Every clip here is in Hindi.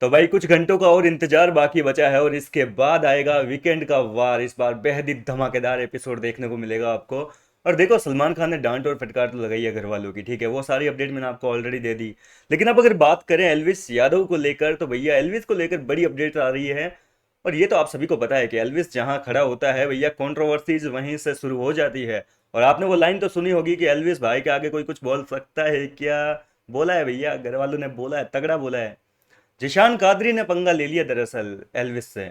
तो भाई कुछ घंटों का और इंतजार बाकी बचा है और इसके बाद आएगा वीकेंड का वार। इस बार बेहद ही धमाकेदार एपिसोड देखने को मिलेगा आपको। और देखो, सलमान खान ने डांट और फटकार तो लगाई है घर वालों की, ठीक है, वो सारी अपडेट मैंने आपको ऑलरेडी दे दी। लेकिन अब अगर बात करें एल्विस यादव को लेकर, तो भैया एल्विस को लेकर बड़ी अपडेट आ रही है। और ये तो आप सभी को पता है कि एल्विस जहां खड़ा होता है भैया, कंट्रोवर्सीज वहीं से शुरू हो जाती है। और आपने वो लाइन तो सुनी होगी कि एल्विस भाई के आगे कोई कुछ बोल सकता है क्या। बोला है भैया, घर वालों ने बोला है, तगड़ा बोला है। जिशान कादरी ने पंगा ले लिया दरअसल एल्विस से,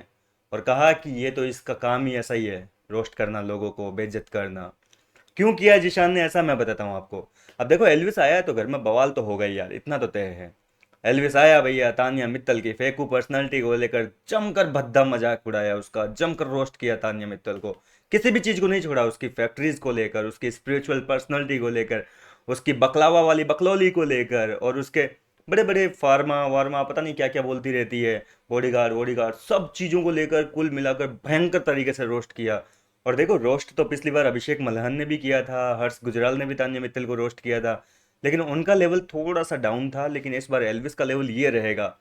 और कहा कि ये तो इसका काम ही ऐसा ही है, रोस्ट करना, लोगों को बेइज्जत करना। क्यों किया जिशान ने ऐसा, मैं बताता हूँ आपको। अब देखो, एल्विस आया है तो घर में बवाल तो हो गई यार, इतना तो तय है। एल्विस आया भैया, तानिया मित्तल की फेकू पर्सनालिटी को लेकर जमकर भद्दा मजाक उड़ाया, उसका जमकर रोस्ट किया तानिया मित्तल को। किसी भी चीज को नहीं छोड़ा, उसकी फैक्ट्रीज को लेकर, उसकी स्पिरिचुअल पर्सनालिटी को लेकर, उसकी बकलावा वाली बकलौली को लेकर, और उसके बड़े बड़े फार्मा वार्मा पता नहीं क्या क्या बोलती रहती है, बॉडीगार्ड बॉडीगार्ड, सब चीज़ों को लेकर कुल मिलाकर भयंकर तरीके से रोस्ट किया। और देखो, रोस्ट तो पिछली बार अभिषेक मल्हन ने भी किया था, हर्ष गुजराल ने भी तान्या मित्तल को रोस्ट किया था, लेकिन उनका लेवल थोड़ा सा डाउन था। लेकिन इस बार एल्विस का लेवल ये रहेगा।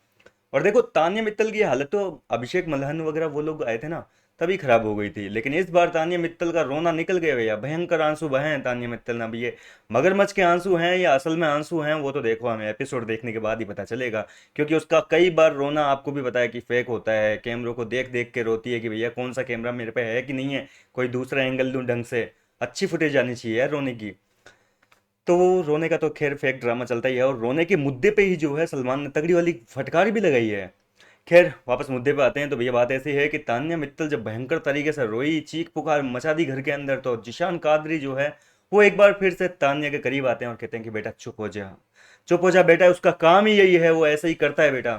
और देखो, तान्या मित्तल की हालत तो अभिषेक मल्हन वगैरह वो लोग आए थे ना, तभी खराब हो गई थी। लेकिन इस बार तान्या मित्तल का रोना निकल गया भैया, भयंकर आंसू बहे हैं तान्या मित्तल ना। भी ये मगरमच्छ के आंसू हैं या असल में आंसू हैं, वो तो देखो, हमें एपिसोड देखने के बाद ही पता चलेगा। क्योंकि उसका कई बार रोना आपको भी पता है कि फेक होता है, कैमरों को देख देख के रोती है कि भैया कौन सा कैमरा मेरे पे है कि नहीं है, कोई दूसरा एंगल दूं ढंग से। अच्छी फुटेज आनी चाहिए यार रोने की। तो वो रोने का तो खैर फेक ड्रामा चलता ही है, और रोने के मुद्दे पे ही जो है सलमान ने तगड़ी वाली फटकार भी लगाई है। खैर वापस मुद्दे पे आते हैं, तो भैया बात ऐसी है कि तान्या मित्तल जब भयंकर तरीके से रोई, चीख पुकार मचा दी घर के अंदर, तो जिशान कादरी जो है वो एक बार फिर से तान्या के करीब आते हैं और कहते हैं कि बेटा चुप हो जा, चुप हो जा बेटा, उसका काम ही यही है, वो ऐसे ही करता है बेटा।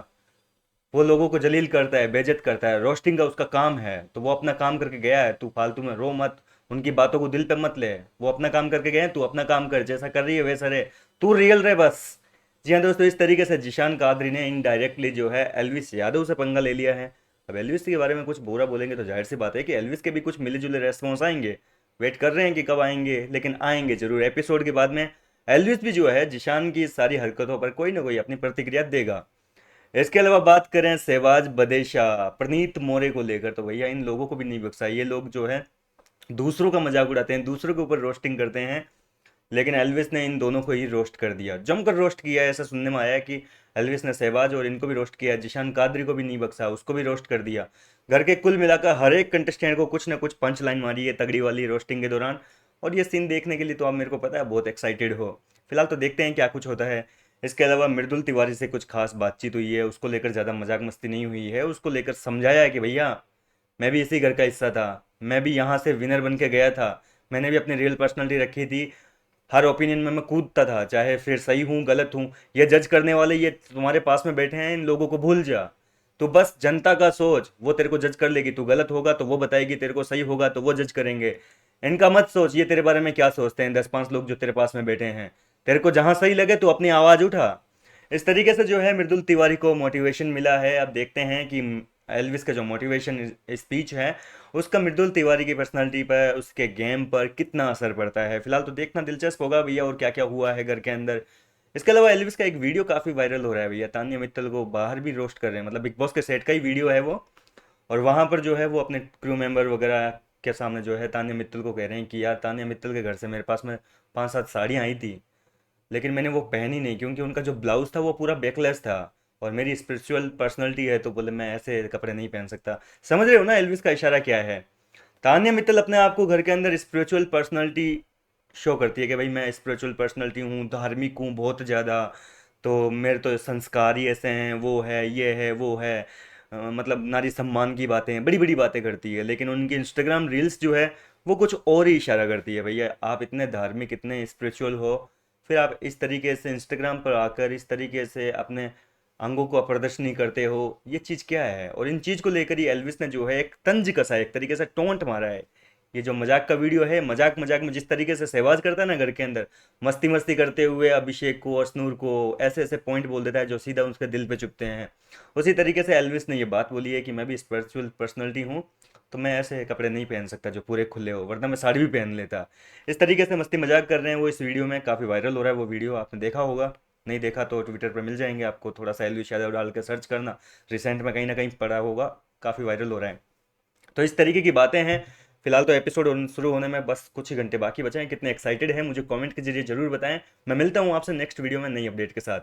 वो लोगों को जलील करता है, बेइज्जत करता है, रोस्टिंग का उसका काम है, तो वो अपना काम करके गया है, तू फालतू में रो मत, उनकी बातों को दिल पे मत ले। वो अपना काम करके गए हैं, तू अपना काम कर, जैसा कर रही है वैसा रहे, तू रियल रहे बस। जी हाँ दोस्तों, इस तरीके से जिशान कादरी ने इनडायरेक्टली जो है एल्विस यादव से पंगा ले लिया है। अब एल्विस के बारे में कुछ बुरा बोलेंगे तो जाहिर सी बात है कि एल्विस के भी कुछ मिले जुले रेस्पॉन्स आएंगे। वेट कर रहे हैं कि कब आएंगे, लेकिन आएंगे जरूर एपिसोड के बाद में। एल्विस भी जो है जिशान की इस सारी हरकतों पर कोई ना कोई अपनी प्रतिक्रिया देगा। इसके अलावा बात करें सहवाज बदेशा, प्रनीत मोरे को लेकर, तो भैया इन लोगों को भी नहीं बख्शा। ये लोग जो है दूसरों का मजाक उड़ाते हैं, दूसरों के ऊपर रोस्टिंग करते हैं। लेकिन एल्विस ने इन दोनों को ही रोस्ट कर दिया, जमकर रोस्ट किया है। ऐसा सुनने में आया है कि एल्विस ने सहवाज और इनको भी रोस्ट किया, जिशान कादरी को भी नहीं बख्शा, उसको भी रोस्ट कर दिया। घर के कुल मिलाकर हर एक कंटेस्टेंट को कुछ ना कुछ पंच लाइन मारी है तगड़ी वाली रोस्टिंग के दौरान। और ये सीन देखने के लिए तो आप, मेरे को पता है, बहुत एक्साइटेड हो। फिलहाल तो देखते हैं क्या कुछ होता है। इसके अलावा मृदुल तिवारी से कुछ खास बातचीत हुई है, उसको लेकर ज़्यादा मजाक मस्ती नहीं हुई है, उसको लेकर समझाया है कि भैया मैं भी इसी घर का हिस्सा था, मैं भी यहाँ से विनर बन के गया था, मैंने भी अपनी रियल पर्सनालिटी रखी थी, हर ओपिनियन में मैं कूदता था, चाहे फिर सही हूँ गलत हूँ। ये जज करने वाले ये तुम्हारे पास में बैठे हैं, इन लोगों को भूल जा। तो बस जनता का सोच, वो तेरे को जज कर लेगी, तू गलत होगा तो वो बताएगी, तेरे को सही होगा तो वो जज करेंगे। इनका मत सोच ये तेरे बारे में क्या सोचते हैं 10-5 लोग जो तेरे पास में बैठे हैं। तेरे को जहां सही लगे तो अपनी आवाज उठा। इस तरीके से जो है मृदुल तिवारी को मोटिवेशन मिला है। अब देखते हैं कि एल्विस का जो मोटिवेशन स्पीच है, उसका मृदुल तिवारी की पर्सनालिटी पर, उसके गेम पर कितना असर पड़ता है। फिलहाल तो देखना दिलचस्प होगा भैया, और क्या क्या हुआ है घर के अंदर। इसके अलावा एल्विस का एक वीडियो काफ़ी वायरल हो रहा है भैया, तान्या मित्तल को बाहर भी रोस्ट कर रहे हैं, मतलब बिग बॉस के सेट का ही वीडियो है वो। और वहाँ पर जो है वो अपने क्रू मेंबर वगैरह के सामने जो है तान्या मित्तल को कह रहे हैं कि यार, तान्या मित्तल के घर से मेरे पास में 5-7 साड़ियाँ आई थी, लेकिन मैंने वो पहनी नहीं क्योंकि उनका जो ब्लाउज था वो पूरा बैकलेस था, और मेरी स्पिरिचुअल पर्सनैलिटी है, तो बोले मैं ऐसे कपड़े नहीं पहन सकता। समझ रहे हो ना एल्विस का इशारा क्या है। तान्या मित्तल अपने आप को घर के अंदर स्पिरिचुअल पर्सनैलिटी शो करती है कि भाई मैं स्पिरिचुअल पर्सनैलिटी हूँ, धार्मिक हूँ बहुत ज़्यादा, तो मेरे तो संस्कार ही ऐसे हैं, वो है ये है वो है। मतलब नारी सम्मान की बातें, बड़ी बड़ी बातें करती है, लेकिन उनकी इंस्टाग्राम रील्स जो है वो कुछ और ही इशारा करती है। भैया आप इतने धार्मिक, इतने स्पिरिचुअल हो, फिर आप इस तरीके से इंस्टाग्राम पर आकर इस तरीके से अपने अंगों को प्रदर्शनी करते हो, ये चीज़ क्या है। और इन चीज़ को लेकर ही एल्विस ने जो है एक तंज कसा है, एक तरीके से टोंट मारा है। ये जो मजाक का वीडियो है, मजाक मजाक में जिस तरीके से सहवाज करता है ना घर के अंदर, मस्ती मस्ती करते हुए अभिषेक को और स्नूर को ऐसे ऐसे पॉइंट बोल देता है जो सीधा उसके दिल पे चुभते हैं। उसी तरीके से एल्विस ने ये बात बोली है कि मैं भी स्पिरिचुअल पर्सनैलिटी हूँ, तो मैं ऐसे कपड़े नहीं पहन सकता जो पूरे खुले हो, वरना मैं साड़ी भी पहन लेता। इस तरीके से मस्ती मजाक कर रहे हैं वो। इस वीडियो में काफ़ी वायरल हो रहा है वो वीडियो, आपने देखा होगा। नहीं देखा तो ट्विटर पर मिल जाएंगे आपको, थोड़ा सा एलवीश यादव डाल के सर्च करना, रिसेंट में कहीं ना कहीं पड़ा होगा, काफ़ी वायरल हो रहा है। तो इस तरीके की बातें हैं। फिलहाल तो एपिसोड शुरू होने में बस कुछ ही घंटे बाकी बचे हैं। कितने एक्साइटेड हैं मुझे कमेंट के जरिए जरूर बताएं। मैं मिलता हूं आपसे नेक्स्ट वीडियो में नई अपडेट के साथ।